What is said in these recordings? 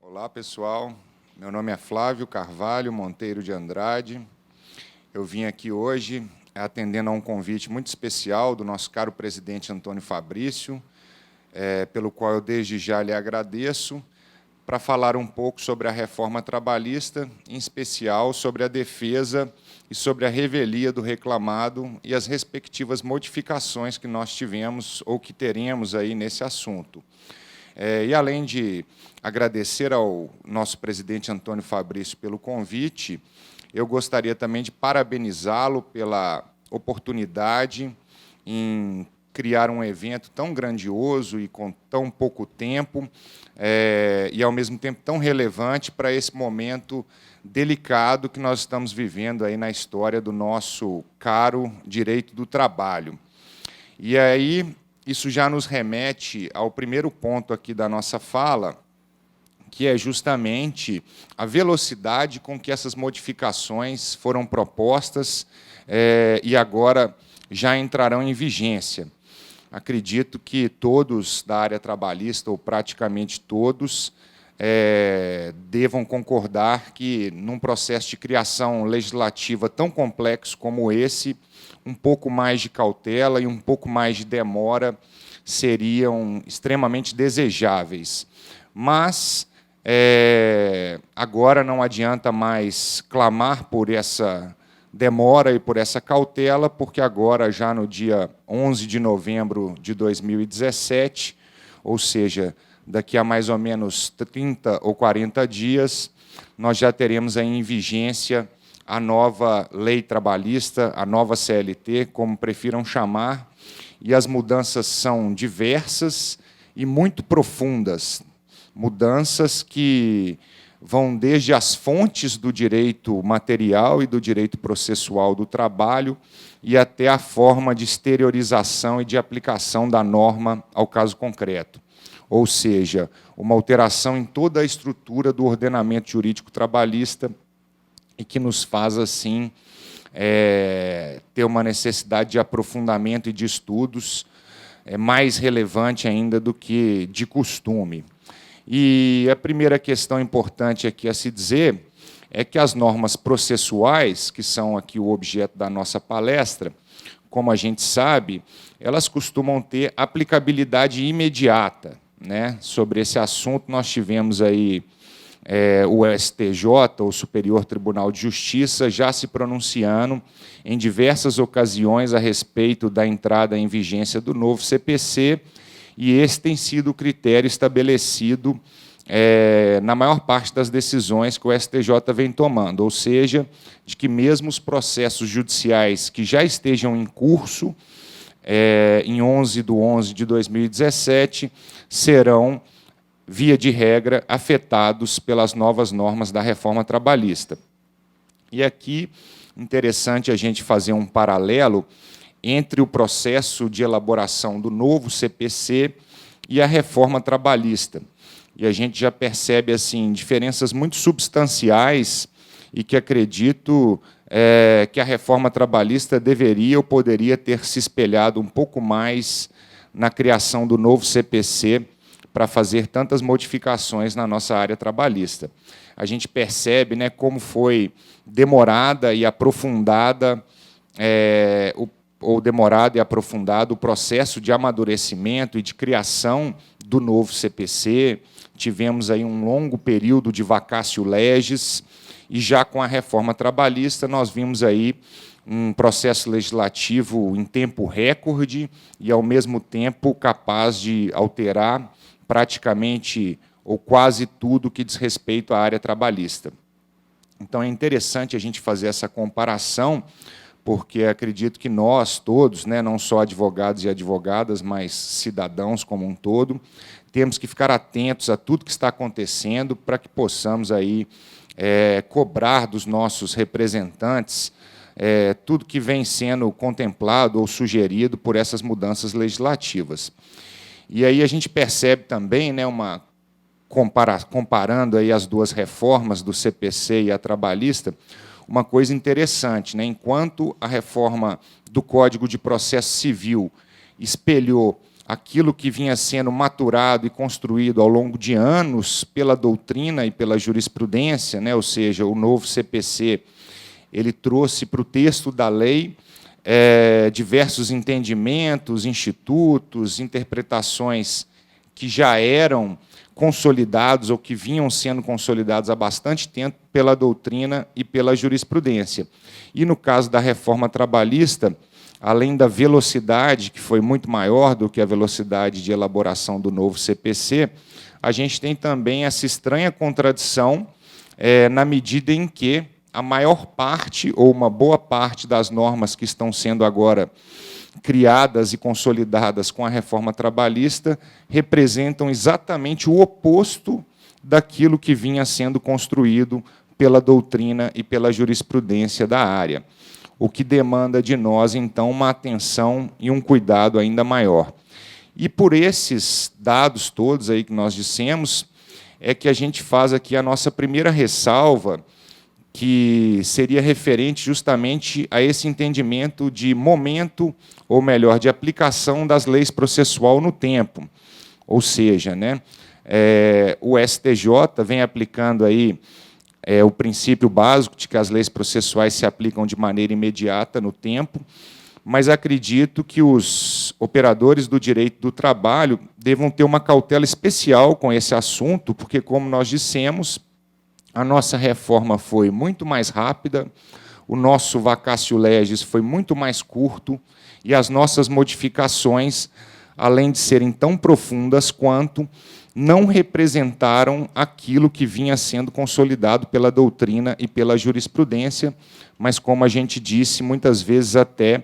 Olá, pessoal. Meu nome é Flávio Carvalho Monteiro de Andrade. Eu vim aqui hoje atendendo a um convite muito especial do nosso caro presidente Antônio Fabrício, pelo qual eu desde já lhe agradeço, para falar um pouco sobre a reforma trabalhista, em especial sobre a defesa e sobre a revelia do reclamado e as respectivas modificações que nós tivemos ou que teremos aí nesse assunto. E, além de agradecer ao nosso presidente Antônio Fabrício pelo convite, eu gostaria também de parabenizá-lo pela oportunidade em criar um evento tão grandioso e com tão pouco tempo, e, ao mesmo tempo, tão relevante para esse momento delicado que nós estamos vivendo aí na história do nosso caro direito do trabalho. E aí, isso já nos remete ao primeiro ponto aqui da nossa fala, que é justamente a velocidade com que essas modificações foram propostas e agora já entrarão em vigência. Acredito que todos da área trabalhista, ou praticamente todos, devam concordar que, num processo de criação legislativa tão complexo como esse, um pouco mais de cautela e um pouco mais de demora seriam extremamente desejáveis. Mas agora não adianta mais clamar por essa demora e por essa cautela, porque agora, já no dia 11 de novembro de 2017, ou seja, daqui a mais ou menos 30 ou 40 dias, nós já teremos aí em vigência a nova lei trabalhista, a nova CLT, como prefiram chamar, e as mudanças são diversas e muito profundas, mudanças que vão desde as fontes do direito material e do direito processual do trabalho e até a forma de exteriorização e de aplicação da norma ao caso concreto. Ou seja, uma alteração em toda a estrutura do ordenamento jurídico trabalhista e que nos faz, assim, ter uma necessidade de aprofundamento e de estudos mais relevante ainda do que de costume. E a primeira questão importante aqui a se dizer é que as normas processuais, que são aqui o objeto da nossa palestra, como a gente sabe, elas costumam ter aplicabilidade imediata, né? Sobre esse assunto, nós tivemos aí o STJ, o Superior Tribunal de Justiça, já se pronunciando em diversas ocasiões a respeito da entrada em vigência do novo CPC, e esse tem sido o critério estabelecido na maior parte das decisões que o STJ vem tomando, ou seja, de que mesmo os processos judiciais que já estejam em curso, em 11 de 11 de 2017, serão, via de regra, afetados pelas novas normas da reforma trabalhista. E aqui, interessante a gente fazer um paralelo entre o processo de elaboração do novo CPC e a reforma trabalhista. E a gente já percebe, assim, diferenças muito substanciais e que acredito que a reforma trabalhista deveria ou poderia ter se espelhado um pouco mais na criação do novo CPC para fazer tantas modificações na nossa área trabalhista. A gente percebe, né, como foi demorada e aprofundada o processo de amadurecimento e de criação do novo CPC. Tivemos aí um longo período de vacatio legis, e já com a reforma trabalhista nós vimos aí um processo legislativo em tempo recorde e, ao mesmo tempo, capaz de alterar praticamente ou quase tudo que diz respeito à área trabalhista. Então, é interessante a gente fazer essa comparação, porque acredito que nós todos, né, não só advogados e advogadas, mas cidadãos como um todo, temos que ficar atentos a tudo que está acontecendo para que possamos aí, cobrar dos nossos representantes tudo que vem sendo contemplado ou sugerido por essas mudanças legislativas. E aí a gente percebe também, né, comparando aí as duas reformas do CPC e a trabalhista, uma coisa interessante, né? Enquanto a reforma do Código de Processo Civil espelhou aquilo que vinha sendo maturado e construído ao longo de anos pela doutrina e pela jurisprudência, né? Ou seja, o novo CPC ele trouxe para o texto da lei diversos entendimentos, institutos, interpretações que já eram consolidados ou que vinham sendo consolidados há bastante tempo pela doutrina e pela jurisprudência. E, no caso da reforma trabalhista, além da velocidade, que foi muito maior do que a velocidade de elaboração do novo CPC, a gente tem também essa estranha contradição na medida em que a maior parte, ou uma boa parte das normas que estão sendo agora criadas e consolidadas com a reforma trabalhista representam exatamente o oposto daquilo que vinha sendo construído pela doutrina e pela jurisprudência da área, o que demanda de nós, então, uma atenção e um cuidado ainda maior. E por esses dados todos aí que nós dissemos, é que a gente faz aqui a nossa primeira ressalva, que seria referente justamente a esse entendimento de momento, ou melhor, de aplicação das leis processual no tempo. Ou seja, né, o STJ vem aplicando aí o princípio básico de que as leis processuais se aplicam de maneira imediata no tempo, mas acredito que os operadores do direito do trabalho devam ter uma cautela especial com esse assunto, porque, como nós dissemos, a nossa reforma foi muito mais rápida, o nosso vacatio legis foi muito mais curto, e as nossas modificações, além de serem tão profundas quanto, não representaram aquilo que vinha sendo consolidado pela doutrina e pela jurisprudência, mas, como a gente disse, muitas vezes até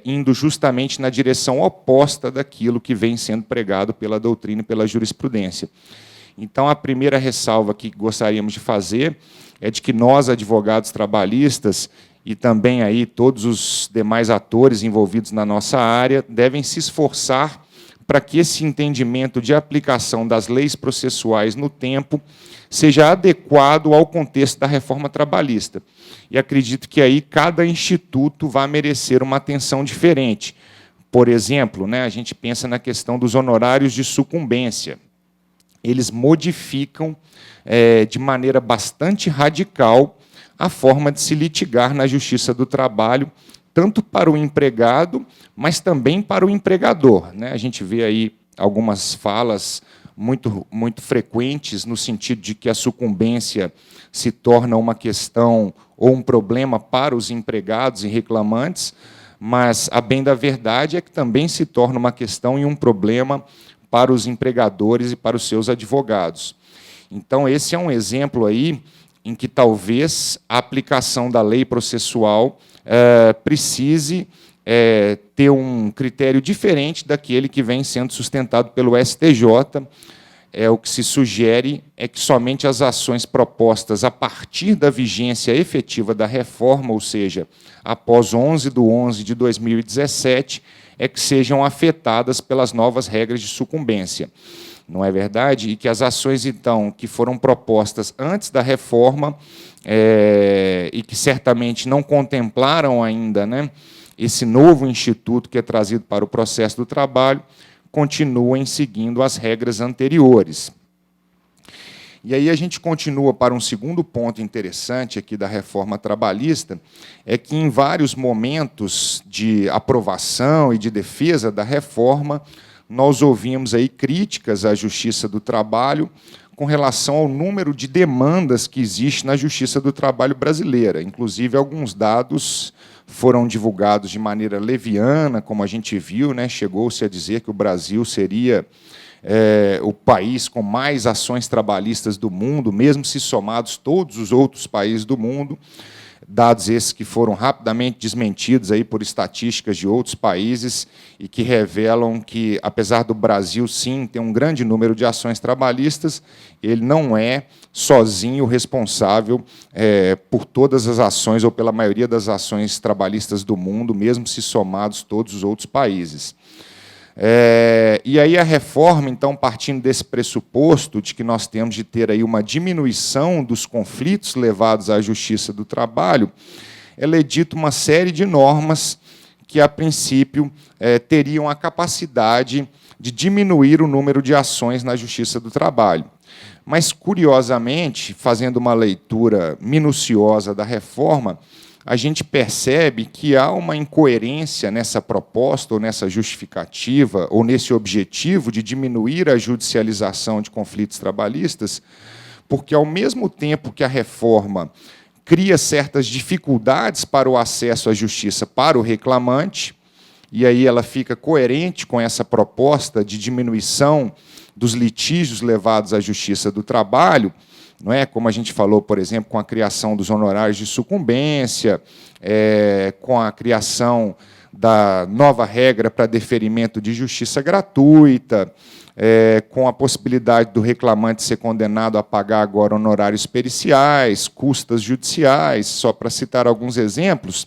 indo justamente na direção oposta daquilo que vem sendo pregado pela doutrina e pela jurisprudência. Então, a primeira ressalva que gostaríamos de fazer é de que nós, advogados trabalhistas, e também aí todos os demais atores envolvidos na nossa área, devem se esforçar para que esse entendimento de aplicação das leis processuais no tempo seja adequado ao contexto da reforma trabalhista. E acredito que aí cada instituto vai merecer uma atenção diferente. Por exemplo, né, a gente pensa na questão dos honorários de sucumbência. Eles modificam de maneira bastante radical a forma de se litigar na Justiça do Trabalho, tanto para o empregado, mas também para o empregador, né? A gente vê aí algumas falas muito frequentes no sentido de que a sucumbência se torna uma questão ou um problema para os empregados e reclamantes, mas, a bem da verdade, é que também se torna uma questão e um problema para os empregadores e para os seus advogados. Então, esse é um exemplo aí em que talvez a aplicação da lei processual precise ter um critério diferente daquele que vem sendo sustentado pelo STJ. O que se sugere é que somente as ações propostas a partir da vigência efetiva da reforma, ou seja, após 11/11/2017, é que sejam afetadas pelas novas regras de sucumbência. Não é verdade? E que as ações, então, que foram propostas antes da reforma e que certamente não contemplaram ainda, né, esse novo instituto que é trazido para o processo do trabalho, continuem seguindo as regras anteriores. E aí a gente continua para um segundo ponto interessante aqui da reforma trabalhista, é que em vários momentos de aprovação e de defesa da reforma, nós ouvimos aí críticas à Justiça do Trabalho com relação ao número de demandas que existe na Justiça do Trabalho brasileira. Inclusive, alguns dados foram divulgados de maneira leviana, como a gente viu, né? Chegou-se a dizer que o Brasil seria o país com mais ações trabalhistas do mundo, mesmo se somados todos os outros países do mundo, dados esses que foram rapidamente desmentidos aí por estatísticas de outros países e que revelam que, apesar do Brasil, sim, ter um grande número de ações trabalhistas, ele não é sozinho responsável por todas as ações ou pela maioria das ações trabalhistas do mundo, mesmo se somados todos os outros países. E aí a reforma, então, partindo desse pressuposto de que nós temos de ter aí uma diminuição dos conflitos levados à Justiça do Trabalho, ela edita uma série de normas que, a princípio, teriam a capacidade de diminuir o número de ações na Justiça do Trabalho. Mas, curiosamente, fazendo uma leitura minuciosa da reforma, a gente percebe que há uma incoerência nessa proposta, ou nessa justificativa, ou nesse objetivo de diminuir a judicialização de conflitos trabalhistas, porque, ao mesmo tempo que a reforma cria certas dificuldades para o acesso à justiça para o reclamante, e aí ela fica coerente com essa proposta de diminuição dos litígios levados à Justiça do Trabalho, não é? Como a gente falou, por exemplo, com a criação dos honorários de sucumbência, com a criação da nova regra para deferimento de justiça gratuita, com a possibilidade do reclamante ser condenado a pagar agora honorários periciais, custas judiciais, só para citar alguns exemplos.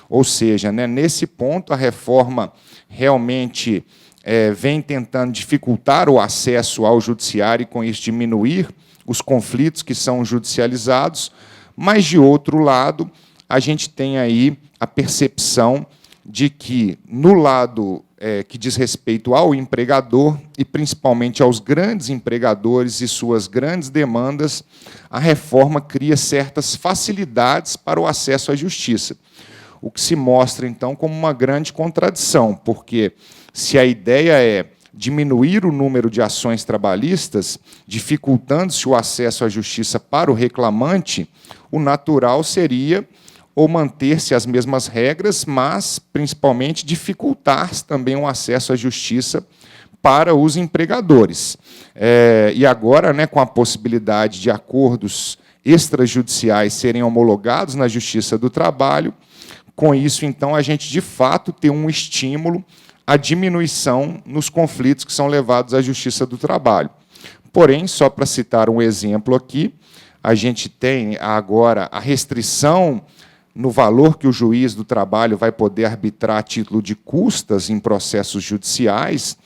Ou seja, né, nesse ponto, a reforma realmente vem tentando dificultar o acesso ao judiciário e, com isso, diminuir os conflitos que são judicializados, mas, de outro lado, a gente tem aí a percepção de que, no lado que diz respeito ao empregador, e principalmente aos grandes empregadores e suas grandes demandas, a reforma cria certas facilidades para o acesso à justiça, o que se mostra, então, como uma grande contradição, porque, se a ideia é diminuir o número de ações trabalhistas, dificultando-se o acesso à justiça para o reclamante, o natural seria ou manter-se as mesmas regras, mas, principalmente, dificultar-se também o acesso à justiça para os empregadores. E agora, né, com a possibilidade de acordos extrajudiciais serem homologados na Justiça do Trabalho, com isso, então, a gente, de fato, tem um estímulo à diminuição nos conflitos que são levados à Justiça do Trabalho. Porém, só para citar um exemplo aqui, a gente tem agora a restrição no valor que o juiz do trabalho vai poder arbitrar a título de custas em processos judiciais,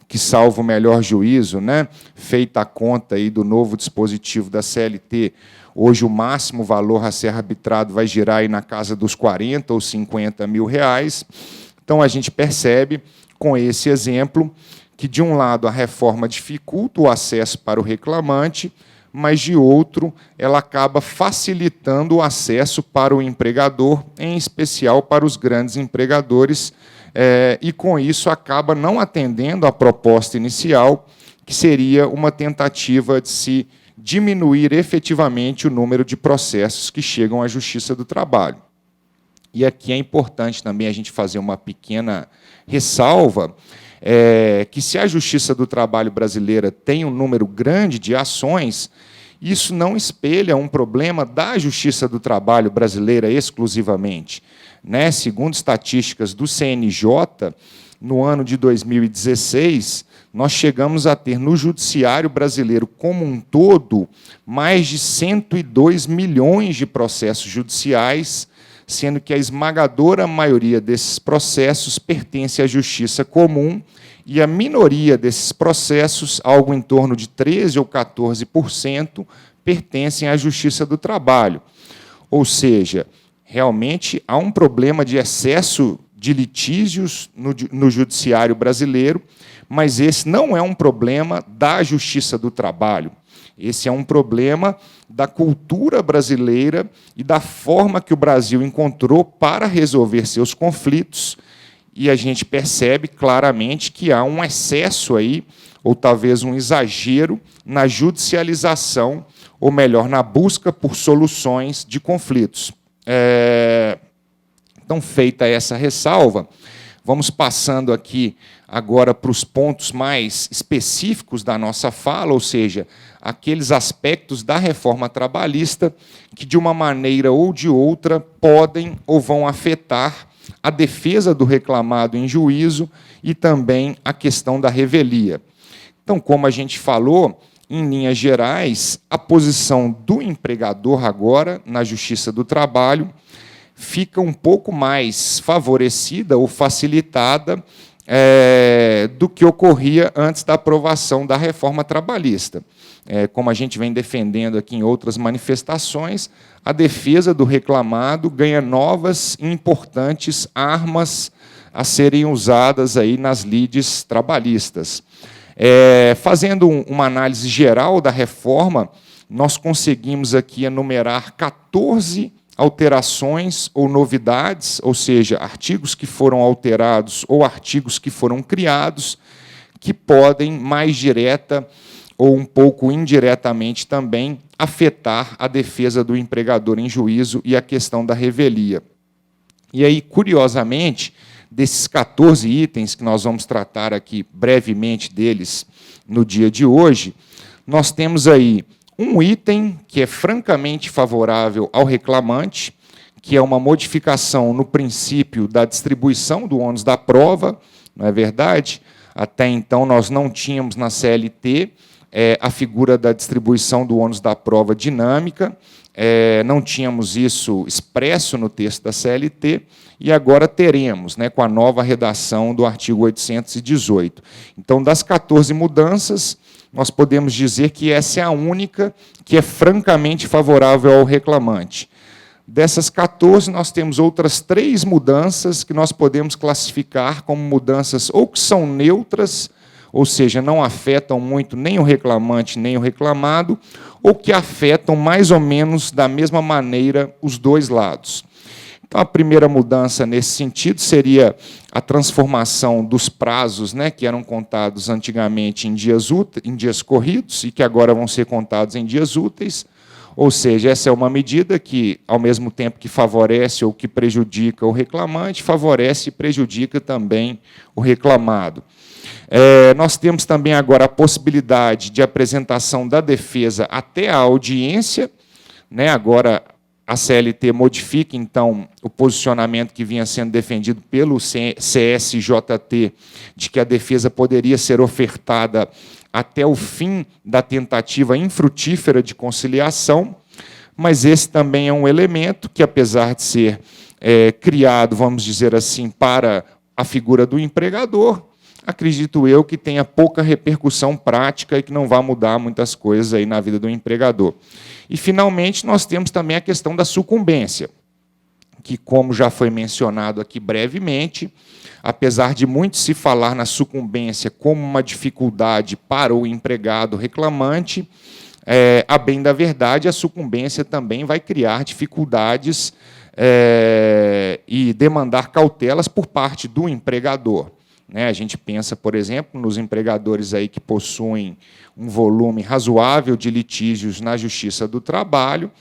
que, salvo o melhor juízo, né, feita a conta aí do novo dispositivo da CLT, hoje o máximo valor a ser arbitrado vai girar aí na casa dos 40 ou 50 mil reais. Então, a gente percebe, com esse exemplo, que, de um lado, a reforma dificulta o acesso para o reclamante, mas, de outro, ela acaba facilitando o acesso para o empregador, em especial para os grandes empregadores, e, com isso, acaba não atendendo à proposta inicial, que seria uma tentativa de se diminuir efetivamente o número de processos que chegam à Justiça do Trabalho. E aqui é importante também a gente fazer uma pequena ressalva, que, se a Justiça do Trabalho brasileira tem um número grande de ações, isso não espelha um problema da Justiça do Trabalho brasileira exclusivamente. Né? Segundo estatísticas do CNJ, no ano de 2016, nós chegamos a ter, no judiciário brasileiro como um todo, mais de 102 milhões de processos judiciais, sendo que a esmagadora maioria desses processos pertence à justiça comum, e a minoria desses processos, algo em torno de 13% ou 14%, pertencem à Justiça do Trabalho. Ou seja, realmente há um problema de excesso de litígios no judiciário brasileiro, mas esse não é um problema da Justiça do Trabalho. Esse é um problema da cultura brasileira e da forma que o Brasil encontrou para resolver seus conflitos, e a gente percebe claramente que há um excesso aí, ou talvez um exagero, na judicialização, ou melhor, na busca por soluções de conflitos. Então, feita essa ressalva, vamos passando aqui agora para os pontos mais específicos da nossa fala, ou seja, aqueles aspectos da reforma trabalhista que, de uma maneira ou de outra, podem ou vão afetar a defesa do reclamado em juízo e também a questão da revelia. Então, como a gente falou, em linhas gerais, a posição do empregador agora, na Justiça do Trabalho, fica um pouco mais favorecida ou facilitada do que ocorria antes da aprovação da reforma trabalhista. Como a gente vem defendendo aqui em outras manifestações, a defesa do reclamado ganha novas e importantes armas a serem usadas aí nas lides trabalhistas. Fazendo uma análise geral da reforma, nós conseguimos aqui enumerar 14 alterações ou novidades, ou seja, artigos que foram alterados ou artigos que foram criados, que podem, mais direta ou um pouco indiretamente também, afetar a defesa do empregador em juízo e a questão da revelia. E aí, curiosamente, desses 14 itens, que nós vamos tratar aqui brevemente deles no dia de hoje, nós temos aí um item que é francamente favorável ao reclamante, que é uma modificação no princípio da distribuição do ônus da prova, não é verdade? Até então, nós não tínhamos na CLT a figura da distribuição do ônus da prova dinâmica, não tínhamos isso expresso no texto da CLT, e agora teremos, com a nova redação do artigo 818. Então, das 14 mudanças, nós podemos dizer que essa é a única que é francamente favorável ao reclamante. Dessas 14, nós temos outras 3 mudanças que nós podemos classificar como mudanças ou que são neutras, ou seja, não afetam muito nem o reclamante nem o reclamado, ou que afetam mais ou menos da mesma maneira os dois lados. Então, a primeira mudança nesse sentido seria a transformação dos prazos, que eram contados antigamente em dias corridos e que agora vão ser contados em dias úteis. Ou seja, essa é uma medida que, ao mesmo tempo que favorece ou que prejudica o reclamante, favorece e prejudica também o reclamado. Nós temos também agora a possibilidade de apresentação da defesa até a audiência. Agora, a CLT modifica, então, o posicionamento que vinha sendo defendido pelo CSJT, de que a defesa poderia ser ofertada até o fim da tentativa infrutífera de conciliação, mas esse também é um elemento que, apesar de ser criado, vamos dizer assim, para a figura do empregador, acredito eu que tenha pouca repercussão prática e que não vai mudar muitas coisas aí na vida do empregador. E, finalmente, nós temos também a questão da sucumbência, que, como já foi mencionado aqui brevemente, apesar de muito se falar na sucumbência como uma dificuldade para o empregado reclamante, a bem da verdade, a sucumbência também vai criar dificuldades e demandar cautelas por parte do empregador. A gente pensa, por exemplo, nos empregadores aí que possuem um volume razoável de litígios na Justiça do Trabalho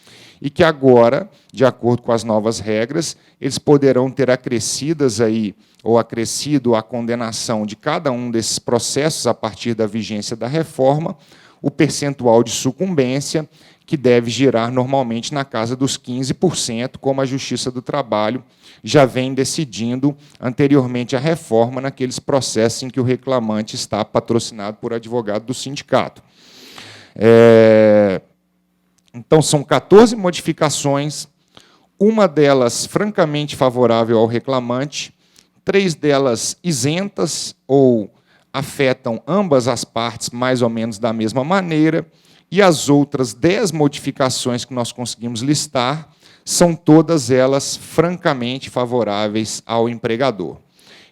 e que agora, de acordo com as novas regras, eles poderão ter acrescidas aí, ou acrescido a condenação de cada um desses processos a partir da vigência da reforma, o percentual de sucumbência, que deve girar normalmente na casa dos 15%, como a Justiça do Trabalho já vem decidindo anteriormente à reforma, naqueles processos em que o reclamante está patrocinado por advogado do sindicato. Então, são 14 modificações, uma delas francamente favorável ao reclamante, 3 delas isentas ou afetam ambas as partes mais ou menos da mesma maneira, e as outras 10 modificações que nós conseguimos listar são todas elas francamente favoráveis ao empregador.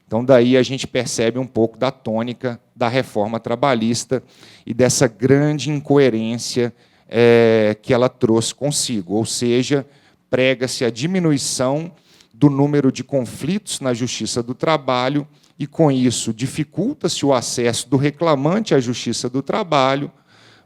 Então, daí a gente percebe um pouco da tônica da reforma trabalhista e dessa grande incoerência que ela trouxe consigo, ou seja, prega-se a diminuição do número de conflitos na Justiça do Trabalho e, com isso, dificulta-se o acesso do reclamante à Justiça do Trabalho,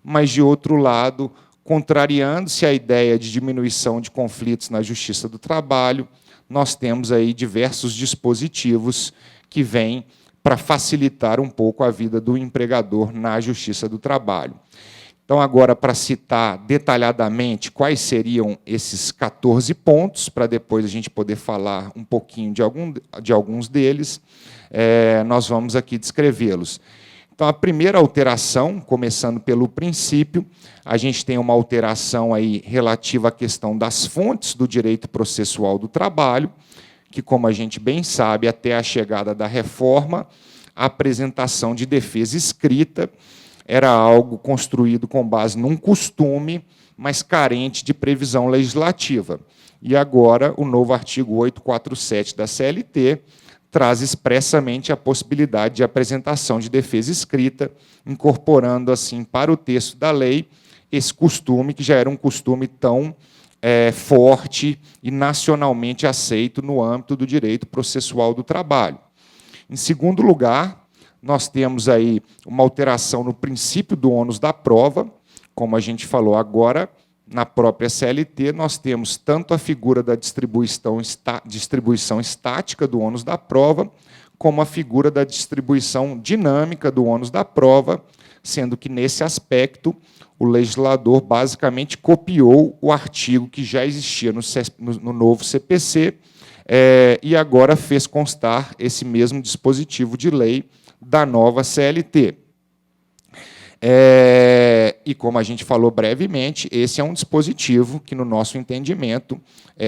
mas, de outro lado, contrariando-se a ideia de diminuição de conflitos na Justiça do Trabalho, nós temos aí diversos dispositivos que vêm para facilitar um pouco a vida do empregador na Justiça do Trabalho. Então, agora, para citar detalhadamente quais seriam esses 14 pontos, para depois a gente poder falar um pouquinho de alguns deles, nós vamos aqui descrevê-los. Então, a primeira alteração, começando pelo princípio, a gente tem uma alteração aí relativa à questão das fontes do direito processual do trabalho, que, como a gente bem sabe, até a chegada da reforma, a apresentação de defesa escrita era algo construído com base num costume, mas carente de previsão legislativa. E agora, o novo artigo 847 da CLT traz expressamente a possibilidade de apresentação de defesa escrita, incorporando, assim, para o texto da lei, esse costume, que já era um costume tão forte e nacionalmente aceito no âmbito do direito processual do trabalho. Em segundo lugar, nós temos aí uma alteração no princípio do ônus da prova, como a gente falou agora, na própria CLT, nós temos tanto a figura da distribuição estática do ônus da prova, como a figura da distribuição dinâmica do ônus da prova, sendo que, nesse aspecto, o legislador basicamente copiou o artigo que já existia no novo CPC e agora fez constar esse mesmo dispositivo de lei da nova CLT. E, como a gente falou brevemente, esse é um dispositivo que, no nosso entendimento,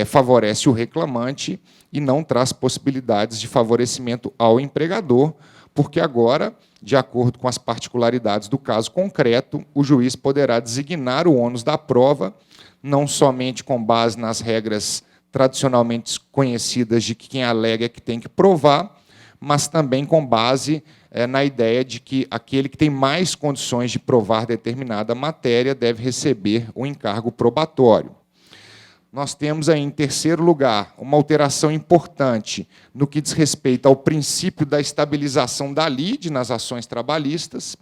favorece o reclamante e não traz possibilidades de favorecimento ao empregador, porque agora, de acordo com as particularidades do caso concreto, o juiz poderá designar o ônus da prova, não somente com base nas regras tradicionalmente conhecidas de que quem alega é que tem que provar, mas também com base na ideia de que aquele que tem mais condições de provar determinada matéria deve receber o encargo probatório. Nós temos aí, em terceiro lugar, uma alteração importante no que diz respeito ao princípio da estabilização da lide nas ações trabalhistas.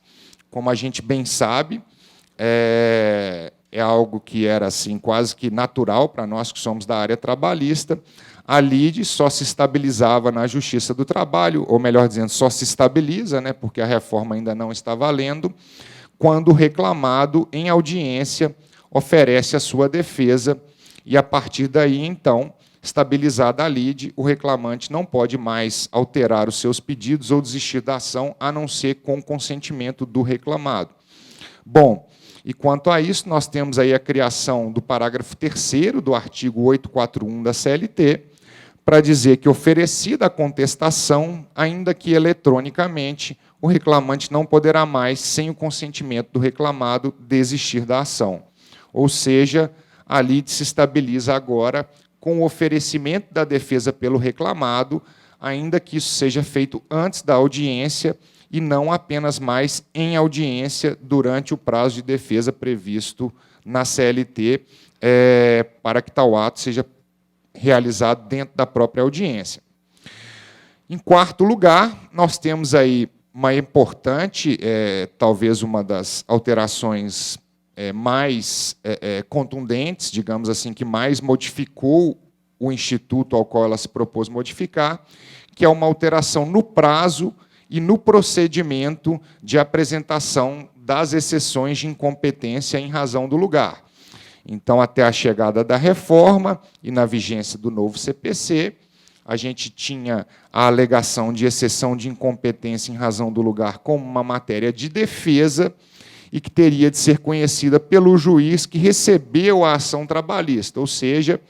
Como a gente bem sabe, é algo que era assim, quase que natural para nós que somos da área trabalhista. A lide só se estabilizava na Justiça do Trabalho, ou, melhor dizendo, só se estabiliza, né, porque a reforma ainda não está valendo, quando o reclamado, em audiência, oferece a sua defesa, e, a partir daí, então, estabilizada a lide, o reclamante não pode mais alterar os seus pedidos ou desistir da ação, a não ser com o consentimento do reclamado. Bom, e quanto a isso, nós temos aí a criação do parágrafo 3º do artigo 841 da CLT, para dizer que, oferecida a contestação, ainda que eletronicamente, o reclamante não poderá mais, sem o consentimento do reclamado, desistir da ação. Ou seja, a lide se estabiliza agora com o oferecimento da defesa pelo reclamado, ainda que isso seja feito antes da audiência e não apenas mais em audiência durante o prazo de defesa previsto na CLT, para que tal ato seja realizado dentro da própria audiência. Em quarto lugar, nós temos aí uma importante, talvez uma das alterações mais contundentes, digamos assim, que mais modificou o instituto ao qual ela se propôs modificar, que é uma alteração no prazo e no procedimento de apresentação das exceções de incompetência em razão do lugar. Então, até a chegada da reforma e na vigência do novo CPC, a gente tinha a alegação de exceção de incompetência em razão do lugar como uma matéria de defesa e que teria de ser conhecida pelo juiz que recebeu a ação trabalhista, ou seja,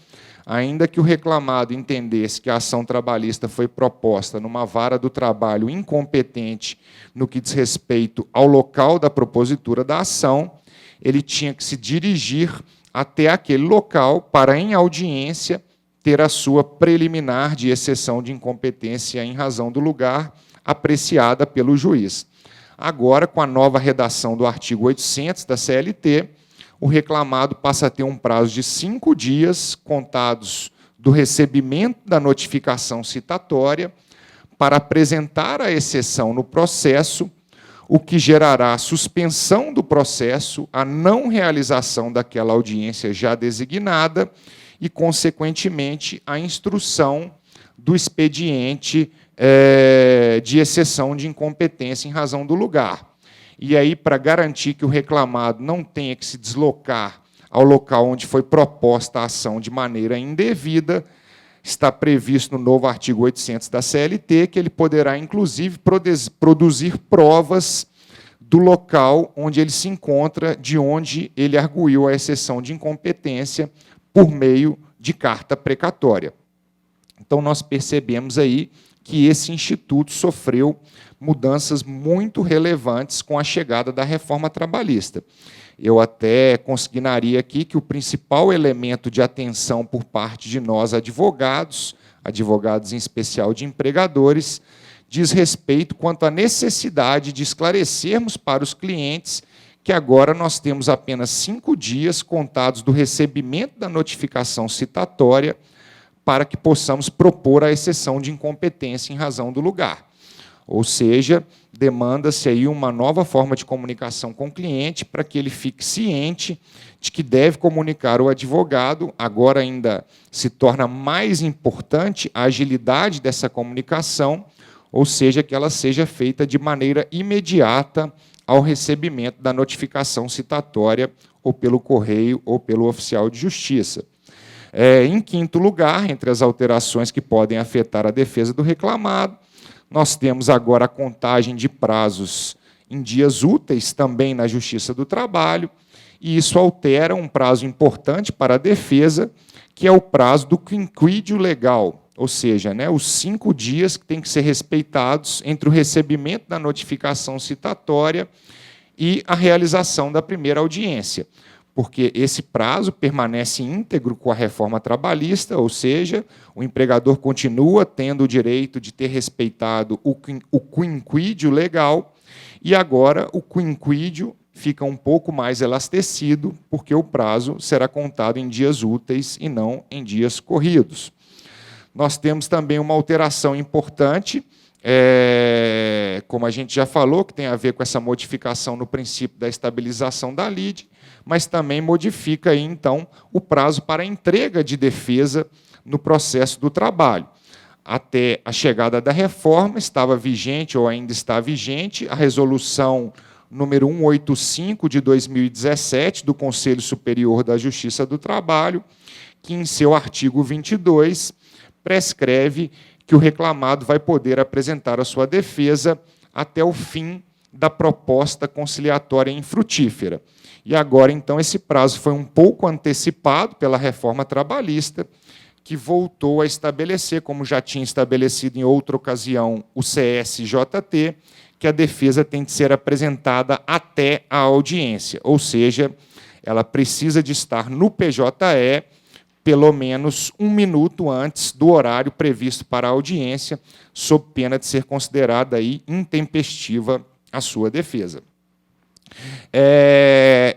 ainda que o reclamado entendesse que a ação trabalhista foi proposta numa vara do trabalho incompetente no que diz respeito ao local da propositura da ação, ele tinha que se dirigir até aquele local para, em audiência, ter a sua preliminar de exceção de incompetência em razão do lugar apreciada pelo juiz. Agora, com a nova redação do artigo 800 da CLT, o reclamado passa a ter um prazo de 5 dias, contados do recebimento da notificação citatória, para apresentar a exceção no processo, o que gerará a suspensão do processo, a não realização daquela audiência já designada e, consequentemente, a instrução do expediente de exceção de incompetência em razão do lugar. E aí, para garantir que o reclamado não tenha que se deslocar ao local onde foi proposta a ação de maneira indevida, está previsto no novo artigo 800 da CLT que ele poderá, inclusive, produzir provas do local onde ele se encontra, de onde ele arguiu a exceção de incompetência por meio de carta precatória. Então, nós percebemos aí que esse instituto sofreu mudanças muito relevantes com a chegada da reforma trabalhista. Eu até consignaria aqui que o principal elemento de atenção por parte de nós, advogados em especial de empregadores, diz respeito quanto à necessidade de esclarecermos para os clientes que agora nós temos apenas 5 dias contados do recebimento da notificação citatória para que possamos propor a exceção de incompetência em razão do lugar. Ou seja, demanda-se aí uma nova forma de comunicação com o cliente para que ele fique ciente de que deve comunicar ao advogado. Agora ainda se torna mais importante a agilidade dessa comunicação, ou seja, que ela seja feita de maneira imediata ao recebimento da notificação citatória, ou pelo correio, ou pelo oficial de justiça. Em quinto lugar, entre as alterações que podem afetar a defesa do reclamado, nós temos agora a contagem de prazos em dias úteis, também na Justiça do Trabalho, e isso altera um prazo importante para a defesa, que é o prazo do quinquídio legal, ou seja, os 5 dias que têm que ser respeitados entre o recebimento da notificação citatória e a realização da primeira audiência, porque esse prazo permanece íntegro com a reforma trabalhista, ou seja, o empregador continua tendo o direito de ter respeitado o quinquídio legal, e agora o quinquídio fica um pouco mais elastecido, porque o prazo será contado em dias úteis e não em dias corridos. Nós temos também uma alteração importante, como a gente já falou, que tem a ver com essa modificação no princípio da estabilização da lide, mas também modifica aí, então, o prazo para a entrega de defesa no processo do trabalho. Até a chegada da reforma, estava vigente, ou ainda está vigente, a resolução número 185 de 2017, do Conselho Superior da Justiça do Trabalho, que, em seu artigo 22, prescreve que o reclamado vai poder apresentar a sua defesa até o fim da proposta conciliatória infrutífera. E agora, então, esse prazo foi um pouco antecipado pela reforma trabalhista, que voltou a estabelecer, como já tinha estabelecido em outra ocasião o CSJT, que a defesa tem de ser apresentada até a audiência, ou seja, ela precisa de estar no PJE pelo menos 1 minuto antes do horário previsto para a audiência, sob pena de ser considerada aí intempestiva a sua defesa.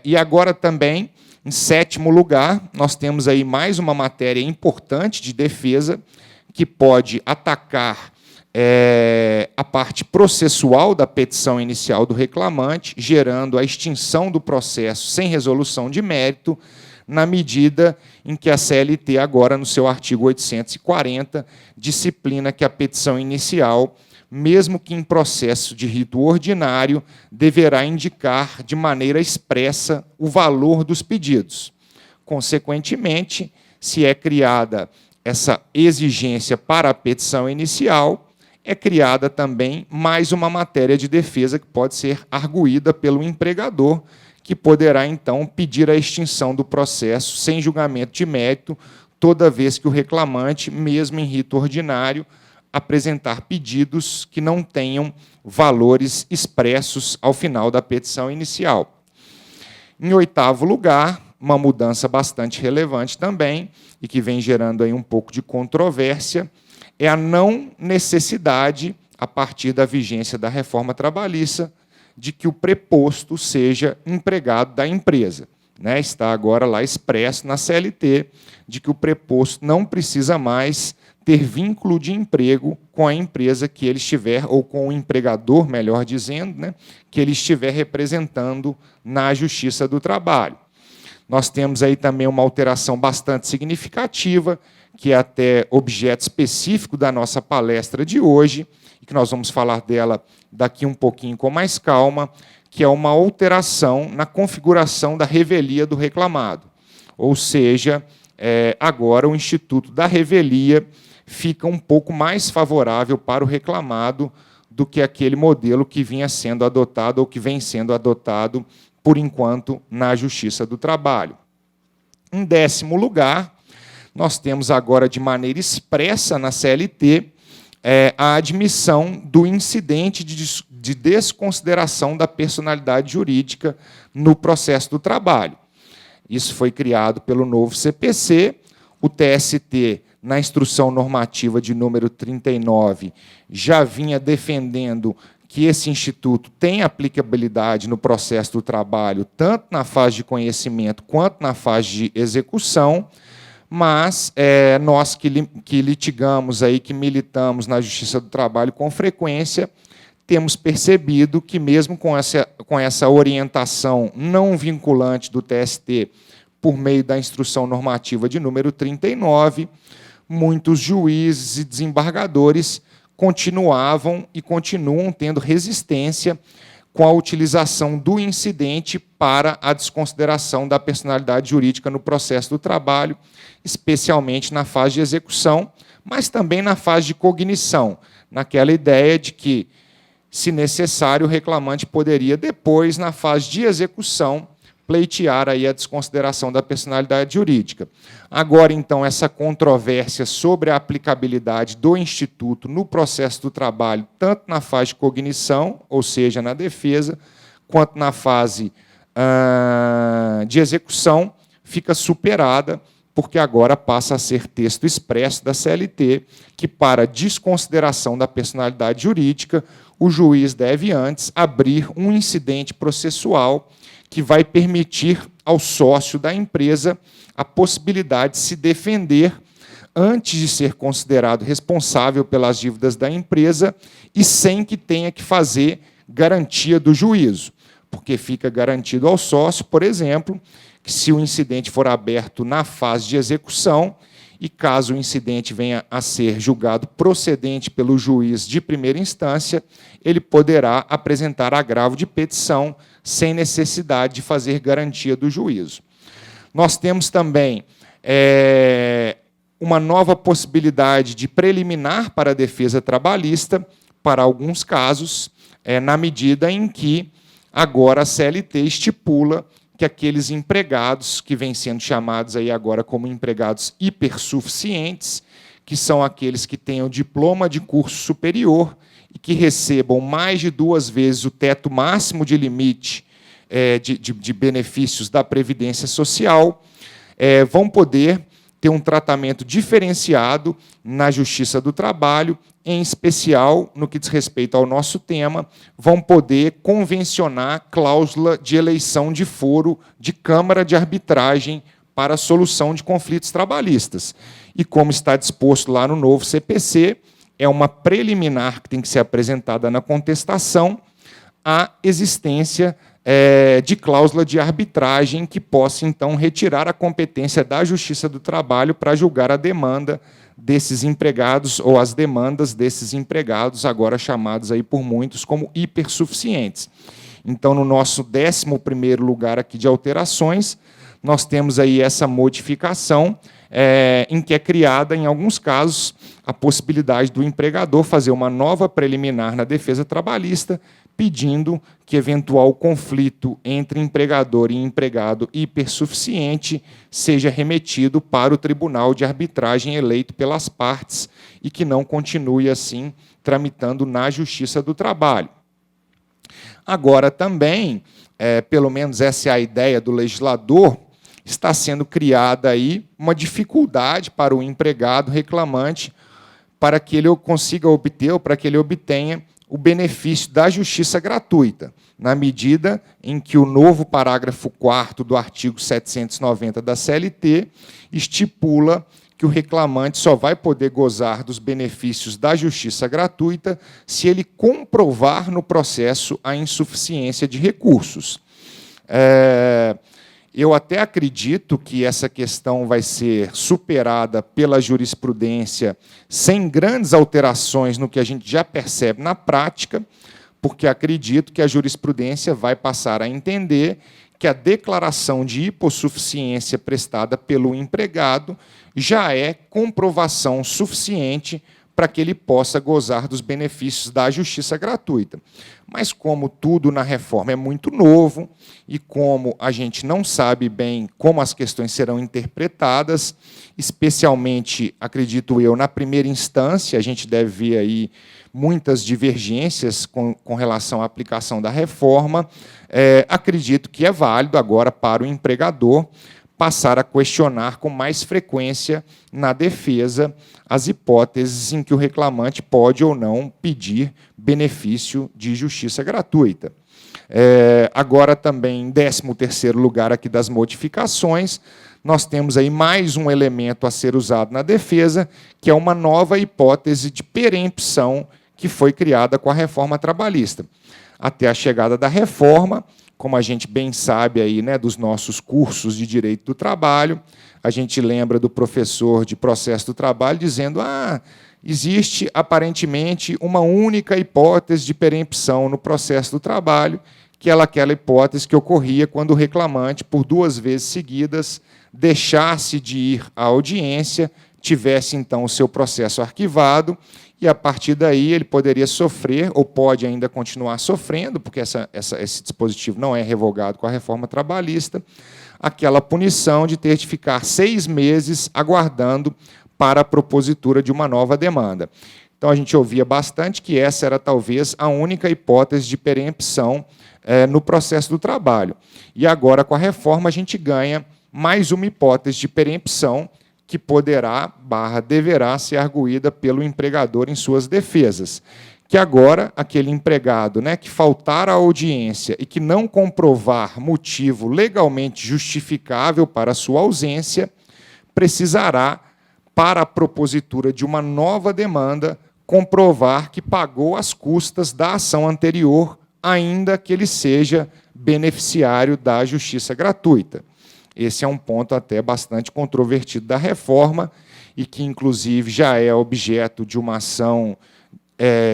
E agora também, em 7º lugar, nós temos aí mais uma matéria importante de defesa que pode atacar a parte processual da petição inicial do reclamante, gerando a extinção do processo sem resolução de mérito, na medida em que a CLT, agora, no seu artigo 840, disciplina que a petição inicial, mesmo que em processo de rito ordinário, deverá indicar de maneira expressa o valor dos pedidos. Consequentemente, se é criada essa exigência para a petição inicial, é criada também mais uma matéria de defesa que pode ser arguída pelo empregador, que poderá, então, pedir a extinção do processo sem julgamento de mérito, toda vez que o reclamante, mesmo em rito ordinário, apresentar pedidos que não tenham valores expressos ao final da petição inicial. Em 8º lugar, uma mudança bastante relevante também, e que vem gerando aí um pouco de controvérsia, é a não necessidade, a partir da vigência da reforma trabalhista, de que o preposto seja empregado da empresa. Está agora lá expresso na CLT de que o preposto não precisa mais ter vínculo de emprego com a empresa que ele estiver, ou com o empregador, melhor dizendo, que ele estiver representando na Justiça do Trabalho. Nós temos aí também uma alteração bastante significativa, que é até objeto específico da nossa palestra de hoje, e que nós vamos falar dela daqui um pouquinho com mais calma, que é uma alteração na configuração da revelia do reclamado. Ou seja, agora o Instituto da Revelia fica um pouco mais favorável para o reclamado do que aquele modelo que vinha sendo adotado, ou que vem sendo adotado, por enquanto, na Justiça do Trabalho. Em 10º lugar, nós temos agora, de maneira expressa na CLT, a admissão do incidente de desconsideração da personalidade jurídica no processo do trabalho. Isso foi criado pelo novo CPC, o TST, na instrução normativa de número 39, já vinha defendendo que esse instituto tem aplicabilidade no processo do trabalho, tanto na fase de conhecimento quanto na fase de execução, mas nós que litigamos, aí, que militamos na Justiça do Trabalho com frequência, temos percebido que, mesmo com essa orientação não vinculante do TST, por meio da instrução normativa de número 39, muitos juízes e desembargadores continuavam e continuam tendo resistência com a utilização do incidente para a desconsideração da personalidade jurídica no processo do trabalho, especialmente na fase de execução, mas também na fase de cognição, naquela ideia de que, se necessário, o reclamante poderia, depois, na fase de execução, pleitear aí a desconsideração da personalidade jurídica. Agora, então, essa controvérsia sobre a aplicabilidade do Instituto no processo do trabalho, tanto na fase de cognição, ou seja, na defesa, quanto na fase de execução, fica superada, porque agora passa a ser texto expresso da CLT, que, para desconsideração da personalidade jurídica, o juiz deve antes abrir um incidente processual que vai permitir ao sócio da empresa a possibilidade de se defender antes de ser considerado responsável pelas dívidas da empresa e sem que tenha que fazer garantia do juízo, porque fica garantido ao sócio, por exemplo, que, se o incidente for aberto na fase de execução e, caso o incidente venha a ser julgado procedente pelo juiz de primeira instância, ele poderá apresentar agravo de petição sem necessidade de fazer garantia do juízo. Nós temos também uma nova possibilidade de preliminar para a defesa trabalhista, para alguns casos, na medida em que agora a CLT estipula que aqueles empregados que vêm sendo chamados aí agora como empregados hipersuficientes, que são aqueles que tenham diploma de curso superior e que recebam mais de 2 vezes o teto máximo de limite de benefícios da Previdência Social, vão poder ter um tratamento diferenciado na Justiça do Trabalho, em especial, no que diz respeito ao nosso tema, vão poder convencionar cláusula de eleição de foro de Câmara de Arbitragem para a solução de conflitos trabalhistas. E, como está disposto lá no novo CPC, é uma preliminar que tem que ser apresentada na contestação a existência de cláusula de arbitragem que possa, então, retirar a competência da Justiça do Trabalho para julgar a demanda desses empregados ou as demandas desses empregados, agora chamados aí por muitos como hipersuficientes. Então, no nosso 11º lugar aqui de alterações, nós temos aí essa modificação em que é criada, em alguns casos, a possibilidade do empregador fazer uma nova preliminar na defesa trabalhista, pedindo que eventual conflito entre empregador e empregado hipersuficiente seja remetido para o Tribunal de Arbitragem eleito pelas partes e que não continue, assim, tramitando na Justiça do Trabalho. Agora, também, pelo menos essa é a ideia do legislador, está sendo criada aí uma dificuldade para o empregado reclamante para que ele consiga obter, ou para que ele obtenha o benefício da justiça gratuita, na medida em que o novo parágrafo 4º do artigo 790 da CLT estipula que o reclamante só vai poder gozar dos benefícios da justiça gratuita se ele comprovar no processo a insuficiência de recursos. Eu até acredito que essa questão vai ser superada pela jurisprudência sem grandes alterações no que a gente já percebe na prática, porque acredito que a jurisprudência vai passar a entender que a declaração de hipossuficiência prestada pelo empregado já é comprovação suficiente para que ele possa gozar dos benefícios da justiça gratuita. Mas como tudo na reforma é muito novo e como a gente não sabe bem como as questões serão interpretadas, especialmente, acredito eu, na primeira instância, a gente deve ver aí muitas divergências com relação à aplicação da reforma, acredito que é válido agora para o empregador passar a questionar com mais frequência na defesa as hipóteses em que o reclamante pode ou não pedir benefício de justiça gratuita. Agora, também, em 13º lugar aqui das modificações, nós temos aí mais um elemento a ser usado na defesa, que é uma nova hipótese de perempção que foi criada com a reforma trabalhista. Até a chegada da reforma, como a gente bem sabe aí, né, dos nossos cursos de direito do trabalho, a gente lembra do professor de processo do trabalho dizendo: existe aparentemente uma única hipótese de perempção no processo do trabalho, que é aquela hipótese que ocorria quando o reclamante, por 2 vezes seguidas, deixasse de ir à audiência, tivesse, então, o seu processo arquivado, e, a partir daí, ele poderia sofrer, ou pode ainda continuar sofrendo, porque esse dispositivo não é revogado com a reforma trabalhista, aquela punição de ter de ficar 6 meses aguardando para a propositura de uma nova demanda. Então, a gente ouvia bastante que essa era, talvez, a única hipótese de perempção no processo do trabalho. E agora, com a reforma, a gente ganha mais uma hipótese de perempção que poderá, deverá ser arguída pelo empregador em suas defesas. Que agora, aquele empregado, né, que faltar à audiência e que não comprovar motivo legalmente justificável para a sua ausência, precisará, para a propositura de uma nova demanda, comprovar que pagou as custas da ação anterior, ainda que ele seja beneficiário da justiça gratuita. Esse é um ponto até bastante controvertido da reforma e que, inclusive, já é objeto de uma ação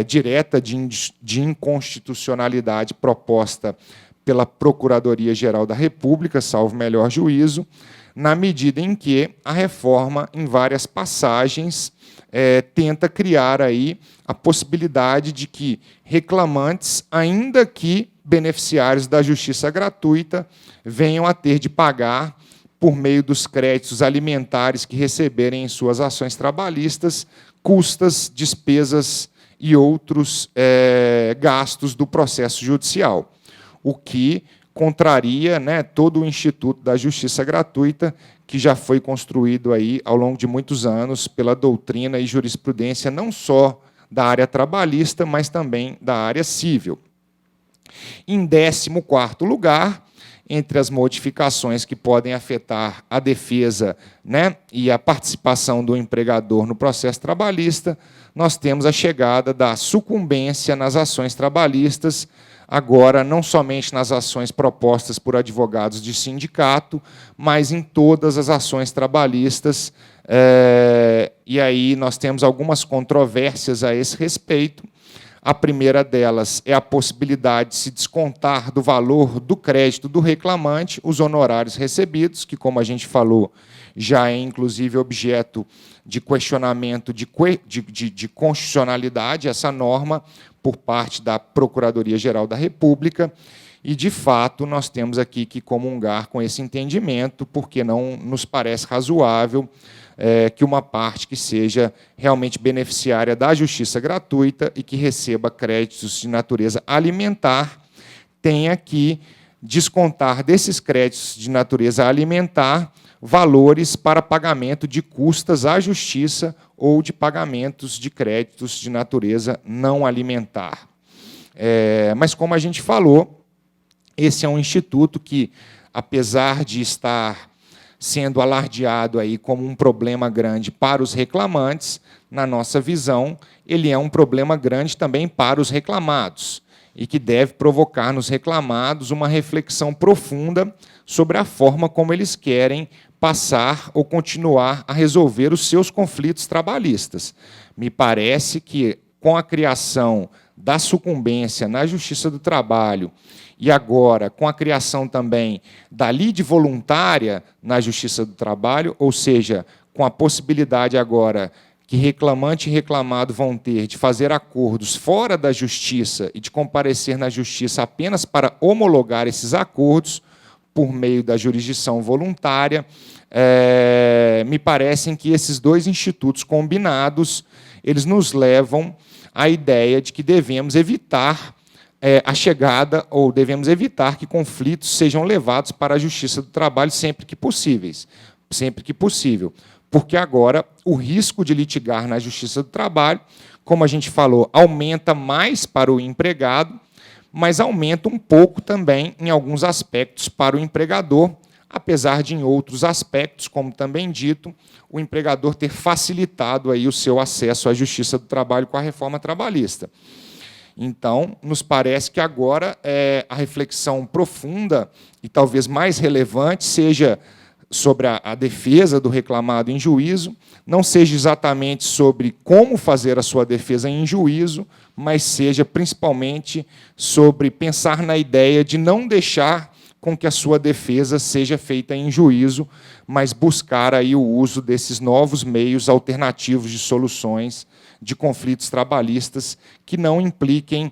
direta de inconstitucionalidade proposta pela Procuradoria-Geral da República, salvo melhor juízo, na medida em que a reforma, em várias passagens, tenta criar aí a possibilidade de que reclamantes, ainda que beneficiários da justiça gratuita, venham a ter de pagar, por meio dos créditos alimentares que receberem em suas ações trabalhistas, custas, despesas e outros gastos do processo judicial, o que contraria, né, todo o Instituto da Justiça Gratuita, que já foi construído aí ao longo de muitos anos pela doutrina e jurisprudência, não só da área trabalhista, mas também da área civil. Em 14º lugar, entre as modificações que podem afetar a defesa, né, e a participação do empregador no processo trabalhista, nós temos a chegada da sucumbência nas ações trabalhistas, agora não somente nas ações propostas por advogados de sindicato, mas em todas as ações trabalhistas. E aí nós temos algumas controvérsias a esse respeito. A primeira delas é a possibilidade de se descontar do valor do crédito do reclamante os honorários recebidos, que, como a gente falou, já é, inclusive, objeto de questionamento de constitucionalidade, essa norma, por parte da Procuradoria-Geral da República, e, de fato, nós temos aqui que comungar com esse entendimento, porque não nos parece razoável que uma parte que seja realmente beneficiária da justiça gratuita e que receba créditos de natureza alimentar tenha que descontar desses créditos de natureza alimentar valores para pagamento de custas à justiça ou de pagamentos de créditos de natureza não alimentar. Mas, como a gente falou, esse é um instituto que, apesar de estar sendo alardeado aí como um problema grande para os reclamantes, na nossa visão, ele é um problema grande também para os reclamados e que deve provocar nos reclamados uma reflexão profunda sobre a forma como eles querem passar ou continuar a resolver os seus conflitos trabalhistas. Me parece que, com a criação da sucumbência na Justiça do Trabalho e agora com a criação também da lide voluntária na Justiça do Trabalho, ou seja, com a possibilidade agora que reclamante e reclamado vão ter de fazer acordos fora da justiça e de comparecer na justiça apenas para homologar esses acordos por meio da jurisdição voluntária, me parecem que esses dois institutos combinados, eles nos levam à ideia de que devemos evitar a chegada, ou devemos evitar que conflitos sejam levados para a Justiça do Trabalho sempre que possíveis, sempre que possível. Porque agora o risco de litigar na Justiça do Trabalho, como a gente falou, aumenta mais para o empregado, mas aumenta um pouco também em alguns aspectos para o empregador, apesar de em outros aspectos, como também dito, o empregador ter facilitado aí o seu acesso à Justiça do Trabalho com a reforma trabalhista. Então, nos parece que agora a reflexão profunda e talvez mais relevante seja sobre a defesa do reclamado em juízo, não seja exatamente sobre como fazer a sua defesa em juízo, mas seja principalmente sobre pensar na ideia de não deixar com que a sua defesa seja feita em juízo, mas buscar aí o uso desses novos meios alternativos de soluções de conflitos trabalhistas que não impliquem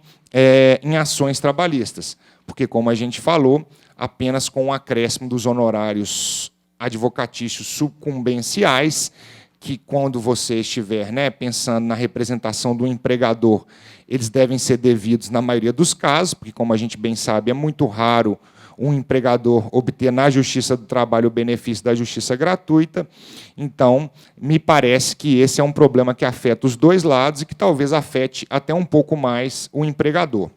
em ações trabalhistas. Porque, como a gente falou, apenas com o acréscimo dos honorários advocatícios sucumbenciais, que, quando você estiver pensando na representação do empregador, eles devem ser devidos na maioria dos casos, porque, como a gente bem sabe, é muito raro um empregador obter na Justiça do Trabalho o benefício da justiça gratuita. Então, me parece que esse é um problema que afeta os dois lados e que talvez afete até um pouco mais o empregador.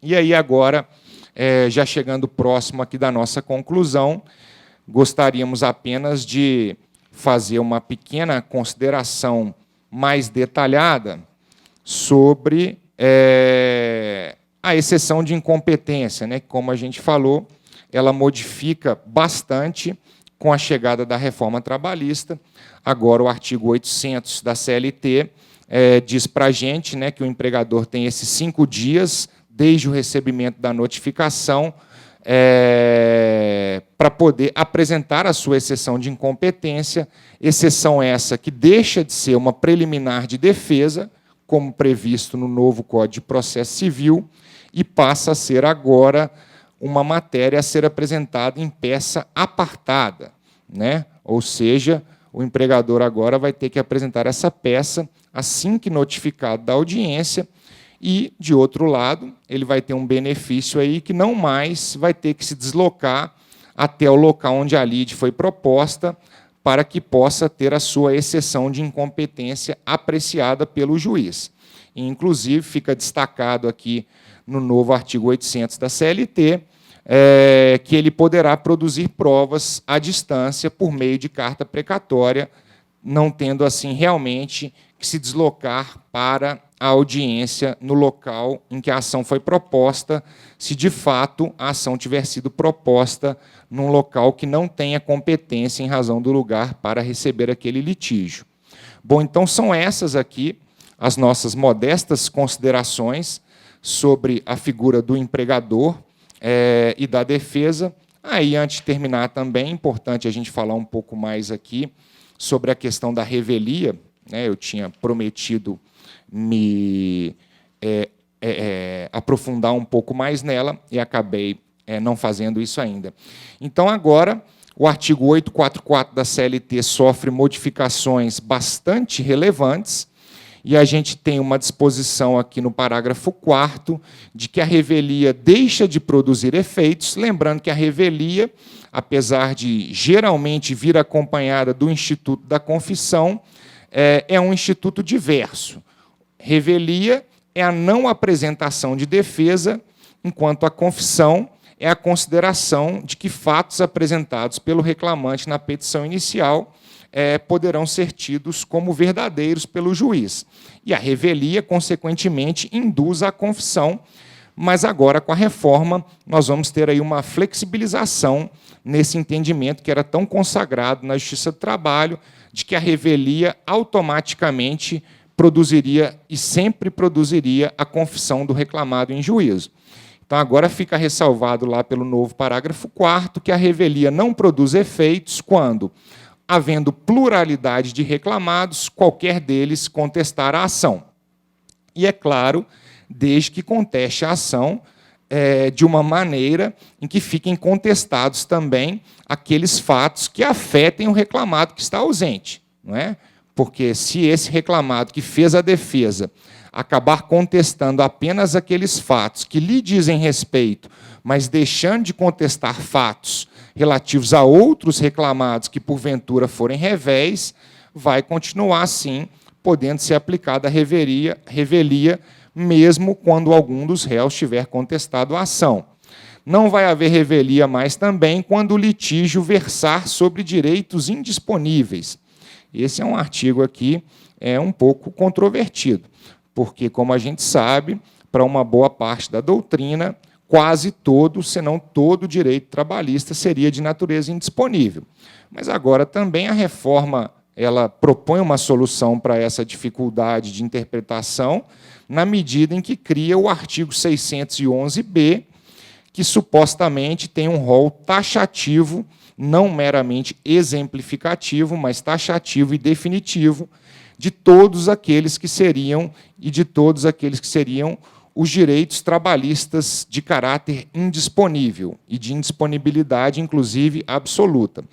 E aí, agora, já chegando próximo aqui da nossa conclusão, gostaríamos apenas de fazer uma pequena consideração mais detalhada sobre a exceção de incompetência, que, como a gente falou, ela modifica bastante com a chegada da reforma trabalhista. Agora, o artigo 800 da CLT diz para a gente que o empregador tem esses 5 dias, desde o recebimento da notificação, para poder apresentar a sua exceção de incompetência, exceção essa que deixa de ser uma preliminar de defesa, como previsto no novo Código de Processo Civil, e passa a ser agora uma matéria a ser apresentada em peça apartada, Ou seja, o empregador agora vai ter que apresentar essa peça assim que notificado da audiência e, de outro lado, ele vai ter um benefício aí que não mais vai ter que se deslocar até o local onde a lide foi proposta para que possa ter a sua exceção de incompetência apreciada pelo juiz. E, inclusive, fica destacado aqui no novo artigo 800 da CLT, que ele poderá produzir provas à distância por meio de carta precatória, não tendo, assim, realmente que se deslocar para a audiência no local em que a ação foi proposta, se, de fato, a ação tiver sido proposta num local que não tenha competência em razão do lugar para receber aquele litígio. Bom, então, são essas aqui as nossas modestas considerações sobre a figura do empregador e da defesa. Aí, antes de terminar, também é importante a gente falar um pouco mais aqui sobre a questão da revelia. Eu tinha prometido me aprofundar um pouco mais nela e acabei não fazendo isso ainda. Então, agora, o artigo 844 da CLT sofre modificações bastante relevantes, e a gente tem uma disposição aqui no parágrafo 4º de que a revelia deixa de produzir efeitos, lembrando que a revelia, apesar de geralmente vir acompanhada do instituto da confissão, é um instituto diverso. Revelia é a não apresentação de defesa, enquanto a confissão é a consideração de que fatos apresentados pelo reclamante na petição inicial poderão ser tidos como verdadeiros pelo juiz. E a revelia, consequentemente, induz à confissão, mas agora, com a reforma, nós vamos ter aí uma flexibilização nesse entendimento que era tão consagrado na Justiça do Trabalho, de que a revelia automaticamente produziria e sempre produziria a confissão do reclamado em juízo. Então, agora fica ressalvado lá pelo novo parágrafo 4º que a revelia não produz efeitos quando havendo pluralidade de reclamados, qualquer deles contestar a ação. E, é claro, desde que conteste a ação de uma maneira em que fiquem contestados também aqueles fatos que afetem o reclamado que está ausente, não é? Porque se esse reclamado que fez a defesa acabar contestando apenas aqueles fatos que lhe dizem respeito, mas deixando de contestar fatos relativos a outros reclamados que, porventura, forem revéis, vai continuar, sim, podendo ser aplicada a revelia, mesmo quando algum dos réus tiver contestado a ação. Não vai haver revelia mais também quando o litígio versar sobre direitos indisponíveis. Esse é um artigo aqui um pouco controvertido, porque, como a gente sabe, para uma boa parte da doutrina, quase todo, se não todo, o direito trabalhista seria de natureza indisponível. Mas agora também a reforma ela propõe uma solução para essa dificuldade de interpretação, na medida em que cria o artigo 611b, que supostamente tem um rol taxativo, não meramente exemplificativo, mas taxativo e definitivo, de todos aqueles que seriam os direitos trabalhistas de caráter indisponível e de indisponibilidade, inclusive, absoluta.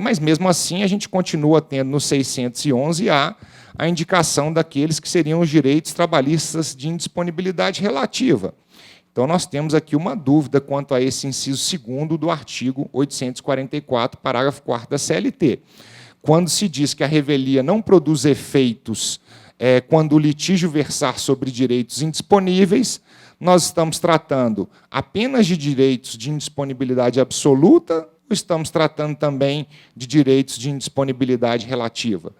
Mas, mesmo assim, a gente continua tendo no 611A a indicação daqueles que seriam os direitos trabalhistas de indisponibilidade relativa. Então, nós temos aqui uma dúvida quanto a esse inciso 2º do artigo 844, parágrafo 4º da CLT. Quando se diz que a revelia não produz efeitos quando o litígio versar sobre direitos indisponíveis, nós estamos tratando apenas de direitos de indisponibilidade absoluta ou estamos tratando também de direitos de indisponibilidade relativa?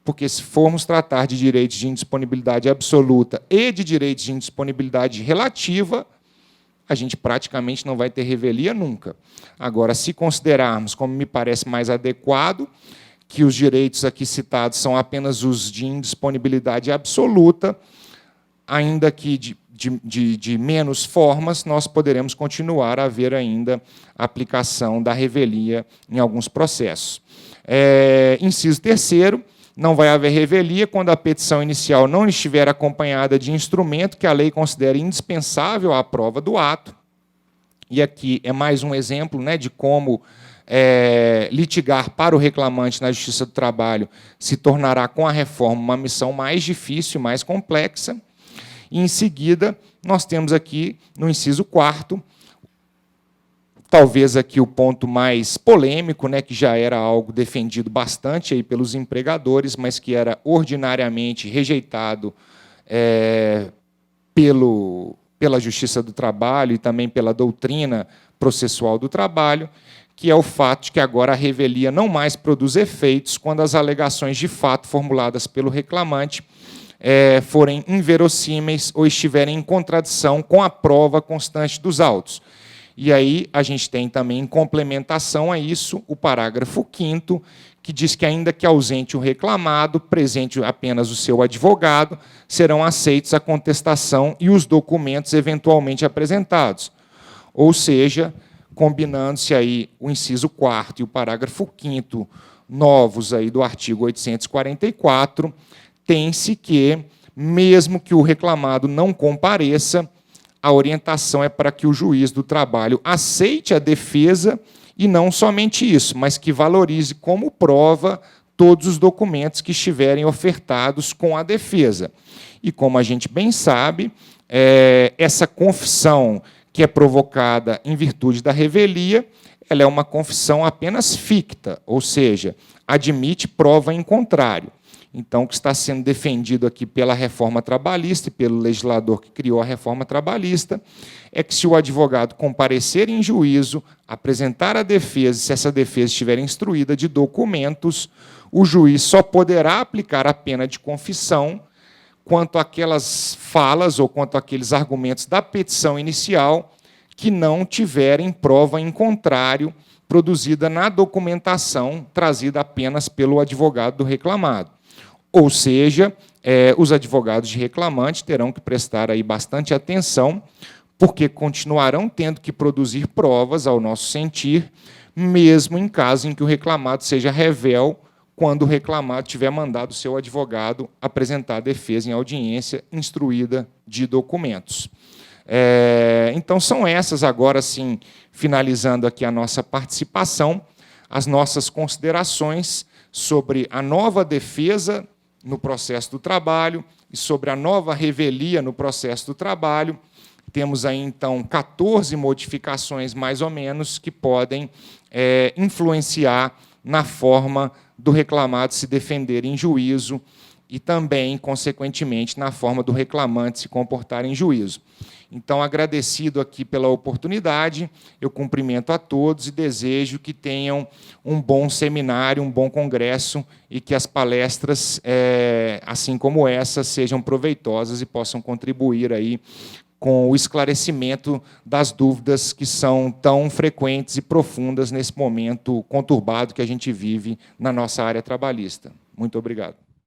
Porque, se formos tratar de direitos de indisponibilidade absoluta e de direitos de indisponibilidade relativa, a gente praticamente não vai ter revelia nunca. Agora, se considerarmos, como me parece mais adequado, que os direitos aqui citados são apenas os de indisponibilidade absoluta, ainda que de menos formas, nós poderemos continuar a ver ainda a aplicação da revelia em alguns processos. Inciso 3º, não vai haver revelia quando a petição inicial não estiver acompanhada de instrumento que a lei considere indispensável à prova do ato. E aqui é mais um exemplo, né, de como litigar para o reclamante na Justiça do Trabalho se tornará, com a reforma, uma missão mais difícil, mais complexa. E, em seguida, nós temos aqui, no inciso 4º, talvez aqui o ponto mais polêmico, né, que já era algo defendido bastante aí pelos empregadores, mas que era ordinariamente rejeitado pela Justiça do Trabalho e também pela doutrina processual do trabalho, que é o fato de que agora a revelia não mais produz efeitos quando as alegações de fato formuladas pelo reclamante forem inverossímeis ou estiverem em contradição com a prova constante dos autos. E aí a gente tem também, em complementação a isso, o parágrafo 5º, que diz que, ainda que ausente o reclamado, presente apenas o seu advogado, serão aceitos a contestação e os documentos eventualmente apresentados. Ou seja, combinando-se aí o inciso 4º e o parágrafo 5º, novos aí do artigo 844, tem-se que, mesmo que o reclamado não compareça, a orientação é para que o juiz do trabalho aceite a defesa, e não somente isso, mas que valorize como prova todos os documentos que estiverem ofertados com a defesa. E, como a gente bem sabe, essa confissão que é provocada em virtude da revelia, ela é uma confissão apenas ficta, ou seja, admite prova em contrário. Então, o que está sendo defendido aqui pela reforma trabalhista e pelo legislador que criou a reforma trabalhista é que, se o advogado comparecer em juízo, apresentar a defesa, se essa defesa estiver instruída de documentos, o juiz só poderá aplicar a pena de confissão quanto àquelas falas ou quanto àqueles argumentos da petição inicial que não tiverem prova em contrário produzida na documentação trazida apenas pelo advogado do reclamado. Ou seja, os advogados de reclamante terão que prestar aí bastante atenção, porque continuarão tendo que produzir provas, ao nosso sentir, mesmo em caso em que o reclamado seja rével, quando o reclamado tiver mandado o seu advogado apresentar a defesa em audiência instruída de documentos. Então, são essas, agora sim, finalizando aqui a nossa participação, as nossas considerações sobre a nova defesa no processo do trabalho e sobre a nova revelia no processo do trabalho. Temos aí, então, 14 modificações, mais ou menos, que podem influenciar na forma do reclamado se defender em juízo e também, consequentemente, na forma do reclamante se comportar em juízo. Então, agradecido aqui pela oportunidade, eu cumprimento a todos e desejo que tenham um bom seminário, um bom congresso e que as palestras, assim como essa, sejam proveitosas e possam contribuir aí com o esclarecimento das dúvidas que são tão frequentes e profundas nesse momento conturbado que a gente vive na nossa área trabalhista. Muito obrigado.